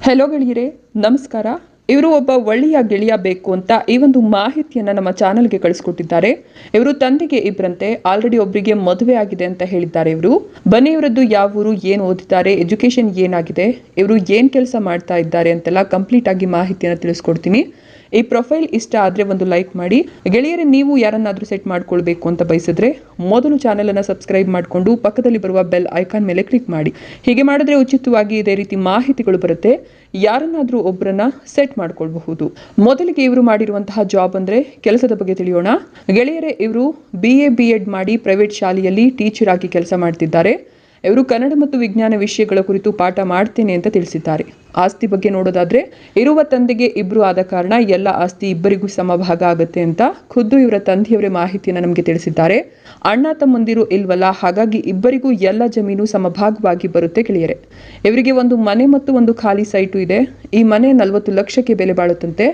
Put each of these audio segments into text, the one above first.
Hello ಗೆಳೆಯರೇ, ನಮಸ್ಕಾರ. ಇವರು ಒಬ್ಬ ಒಳ್ಳೆಯ ಗೆಳೆಯ ಬೇಕು ಅಂತ ಈ ಒಂದು ಮಾಹಿತಿಯನ್ನು ನಮ್ಮ ಚಾನಲ್ಗೆ ಕಳಿಸ್ಕೊಟ್ಟಿದ್ದಾರೆ. ಇವರು ತಂದೆಗೆ ಇಬ್ಬರಂತೆ, ಆಲ್ರೆಡಿ ಒಬ್ಬರಿಗೆ ಮದುವೆ ಆಗಿದೆ ಅಂತ ಹೇಳಿದ್ದಾರೆ. ಇವರು ಬನ್ನಿ, ಇವರದ್ದು ಯಾವ ಊರು, ಏನು ಓದಿದ್ದಾರೆ, ಎಜುಕೇಶನ್ ಏನಾಗಿದೆ, ಇವರು ಏನು ಕೆಲಸ ಮಾಡ್ತಾ ಇದ್ದಾರೆ ಅಂತೆಲ್ಲ ಕಂಪ್ಲೀಟ್ ಆಗಿ ಮಾಹಿತಿಯನ್ನು ತಿಳಿಸ್ಕೊಡ್ತೀನಿ. ಈ ಪ್ರೊಫೈಲ್ ಇಷ್ಟ ಆದರೆ ಒಂದು ಲೈಕ್ ಮಾಡಿ. ಗೆಳೆಯರೇ, ನೀವು ಯಾರನ್ನಾದರೂ ಸೆಟ್ ಮಾಡ್ಕೊಳ್ಬೇಕು ಅಂತ ಬಯಸಿದ್ರೆ ಮೊದಲು ಚಾನೆಲನ್ನು ಸಬ್ಸ್ಕ್ರೈಬ್ ಮಾಡಿಕೊಂಡು ಪಕ್ಕದಲ್ಲಿ ಬರುವ ಬೆಲ್ ಐಕಾನ್ ಮೇಲೆ ಕ್ಲಿಕ್ ಮಾಡಿ. ಹೀಗೆ ಮಾಡಿದ್ರೆ ಉಚಿತವಾಗಿ ಇದೇ ರೀತಿ ಮಾಹಿತಿಗಳು ಬರುತ್ತೆ. ಯಾರನ್ನಾದರೂ ಒಬ್ಬರನ್ನ ಸೆಟ್ ಮಾಡ್ಕೊಳ್ಬಹುದು. ಮೊದಲಿಗೆ ಇವರು ಮಾಡಿರುವಂತಹ ಜಾಬ್ ಅಂದ್ರೆ ಕೆಲಸದ ಬಗ್ಗೆ ತಿಳಿಯೋಣ. ಗೆಳೆಯರೇ, ಇವರು BA ಮಾಡಿ ಪ್ರೈವೇಟ್ ಶಾಲೆಯಲ್ಲಿ ಟೀಚರ್ ಆಗಿ ಕೆಲಸ ಮಾಡ್ತಿದ್ದಾರೆ. ಇವರು ಕನ್ನಡ ಮತ್ತು ವಿಜ್ಞಾನ ವಿಷಯಗಳ ಕುರಿತು ಪಾಠ ಮಾಡ್ತೇನೆ ಅಂತ ತಿಳಿಸಿದ್ದಾರೆ. ಆಸ್ತಿ ಬಗ್ಗೆ ನೋಡೋದಾದ್ರೆ, ಇರುವ ತಂದೆಗೆ ಇಬ್ರು ಆದ ಕಾರಣ ಎಲ್ಲ ಆಸ್ತಿ ಇಬ್ಬರಿಗೂ ಸಮಭಾಗ ಆಗುತ್ತೆ ಅಂತ ಖುದ್ದು ಇವರ ತಂದೆಯವರೇ ಮಾಹಿತಿಯನ್ನು ನಮಗೆ ತಿಳಿಸಿದ್ದಾರೆ. ಅಣ್ಣ ತಮ್ಮಂದಿರು ಇಲ್ವಲ್ಲ, ಹಾಗಾಗಿ ಇಬ್ಬರಿಗೂ ಎಲ್ಲ ಜಮೀನು ಸಮಭಾಗವಾಗಿ ಬರುತ್ತೆ. ಗೆಳೆಯರೆ, ಇವರಿಗೆ ಒಂದು ಮನೆ ಮತ್ತು ಒಂದು ಖಾಲಿ ಸೈಟು ಇದೆ. ಈ ಮನೆ 40 ಲಕ್ಷಕ್ಕೆ ಬೆಲೆ ಬಾಳುತ್ತಂತೆ.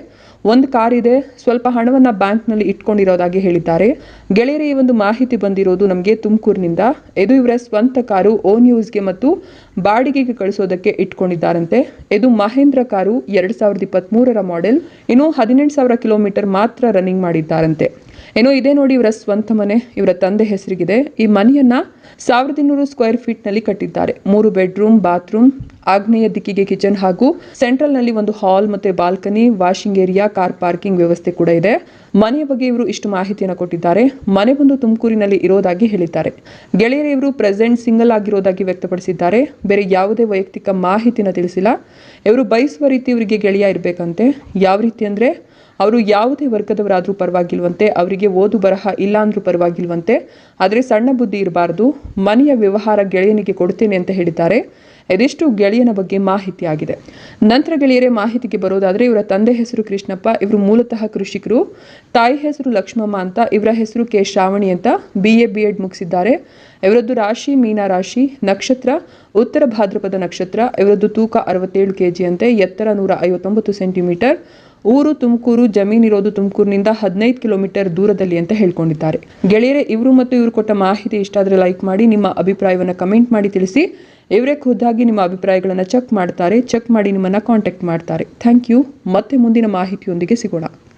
ಒಂದು ಕಾರ್ ಇದೆ. ಸ್ವಲ್ಪ ಹಣವನ್ನ ಬ್ಯಾಂಕ್ನಲ್ಲಿ ಇಟ್ಕೊಂಡಿರೋದಾಗಿ ಹೇಳಿದ್ದಾರೆ. ಗೆಳೆಯರೇ, ಈ ಒಂದು ಮಾಹಿತಿ ಬಂದಿರೋದು ನಮಗೆ ತುಮಕೂರಿನಿಂದ. ಇದು ಇವರ ಸ್ವಂತ ಕಾರು ಓನ್ ಯೂಸ್ಗೆ ಮತ್ತು ಬಾಡಿಗೆಗೆ ಕಳಿಸೋದಕ್ಕೆ ಇಟ್ಕೊಂಡಿದ್ದಾರಂತೆ. ಇದು ಮಹೇಂದ್ರ ಕಾರು, 2023ರ ಮಾಡೆಲ್. ಇನ್ನು 18,000 ಕಿಲೋಮೀಟರ್ ಮಾತ್ರ ರನ್ನಿಂಗ್ ಮಾಡಿದ್ದಾರಂತೆ. ಏನೋ ಇದೆ ನೋಡಿ ಇವರ ಸ್ವಂತ ಮನೆ, ಇವರ ತಂದೆ ಹೆಸರಿಗಿದೆ. ಈ ಮನೆಯನ್ನ 1200 ಸ್ಕ್ವೇರ್ ಫೀಟ್ ನಲ್ಲಿ ಕಟ್ಟಿದ್ದಾರೆ. 3 ಬೆಡ್ರೂಮ್, ಬಾತ್ರೂಮ್, ಆಗ್ನೇಯ ದಿಕ್ಕಿಗೆ ಕಿಚನ್ ಹಾಗೂ ಸೆಂಟ್ರಲ್ ನಲ್ಲಿ ಒಂದು ಹಾಲ್ ಮತ್ತೆ balcony, washing area, car parking ವ್ಯವಸ್ಥೆ ಕೂಡ ಇದೆ. ಮನೆಯ ಬಗ್ಗೆ ಇವರು ಇಷ್ಟು ಮಾಹಿತಿಯನ್ನು ಕೊಟ್ಟಿದ್ದಾರೆ. ಮನೆ ಬಂದು ತುಮಕೂರಿನಲ್ಲಿ ಇರೋದಾಗಿ ಹೇಳಿದ್ದಾರೆ. ಗೆಳೆಯರು, ಇವರು ಪ್ರೆಸೆಂಟ್ ಸಿಂಗಲ್ ಆಗಿರೋದಾಗಿ ವ್ಯಕ್ತಪಡಿಸಿದ್ದಾರೆ. ಬೇರೆ ಯಾವುದೇ ವೈಯಕ್ತಿಕ ಮಾಹಿತಿನ ತಿಳಿಸಿಲ್ಲ. ಇವರು ಬಯಸುವ ರೀತಿ ಇವರಿಗೆ ಗೆಳೆಯ ಇರಬೇಕಂತೆ. ಯಾವ ರೀತಿ ಅಂದ್ರೆ, ಅವರು ಯಾವುದೇ ವರ್ಗದವರಾದ್ರೂ ಪರವಾಗಿಲ್ವಂತೆ, ಅವರಿಗೆ ಓದು ಬರಹ ಇಲ್ಲ ಅಂದ್ರೂ ಪರವಾಗಿಲ್ವಂತೆ, ಆದರೆ ಸಣ್ಣ ಬುದ್ಧಿ ಇರಬಾರ್ದು. ಮನೆಯ ವ್ಯವಹಾರ ಗೆಳೆಯನಿಗೆ ಕೊಡ್ತೇನೆ ಅಂತ ಹೇಳಿದ್ದಾರೆ. ಇದಿಷ್ಟು ಗೆಳೆಯನ ಬಗ್ಗೆ ಮಾಹಿತಿ ಆಗಿದೆ. ನಂತರ ಗೆಳೆಯರೇ, ಮಾಹಿತಿಗೆ ಬರೋದಾದ್ರೆ, ಇವರ ತಂದೆ ಹೆಸರು ಕೃಷ್ಣಪ್ಪ. ಇವರು ಮೂಲತಃ ಕೃಷಿಕರು. ತಾಯಿ ಹೆಸರು ಲಕ್ಷ್ಮಮ್ಮ ಅಂತ. ಇವರ ಹೆಸರು ಕೆ ಶ್ರಾವಣಿ ಅಂತ. BA ಮುಗಿಸಿದ್ದಾರೆ. ಇವರದ್ದು ರಾಶಿ ಮೀನ ರಾಶಿ, ನಕ್ಷತ್ರ ಉತ್ತರ ಭಾದ್ರಪದ ನಕ್ಷತ್ರ. ಇವರದ್ದು ತೂಕ 67 kg ಅಂತೆ, ಎತ್ತರ 159 ಸೆಂಟಿಮೀಟರ್. ಊರು ತುಮಕೂರು, ಜಮೀನಿರೋದು ತುಮಕೂರಿನಿಂದ 15 ಕಿಲೋಮೀಟರ್ ದೂರದಲ್ಲಿ ಅಂತ ಹೇಳ್ಕೊಂಡಿದ್ದಾರೆ. ಗೆಳೆಯರೇ, ಇವರು ಮತ್ತು ಇವರು ಕೊಟ್ಟ ಮಾಹಿತಿ ಇಷ್ಟ ಆದರೆ ಲೈಕ್ ಮಾಡಿ, ನಿಮ್ಮ ಅಭಿಪ್ರಾಯವನ್ನು ಕಮೆಂಟ್ ಮಾಡಿ ತಿಳಿಸಿ. ಇವರೇ ಖುದ್ದಾಗಿ ನಿಮ್ಮ ಅಭಿಪ್ರಾಯಗಳನ್ನು ಚೆಕ್ ಮಾಡ್ತಾರೆ. ಚೆಕ್ ಮಾಡಿ ನಿಮ್ಮನ್ನು ಕಾಂಟ್ಯಾಕ್ಟ್ ಮಾಡ್ತಾರೆ. Thank you. ಮತ್ತೆ ಮುಂದಿನ ಮಾಹಿತಿಯೊಂದಿಗೆ ಸಿಗೋಣ.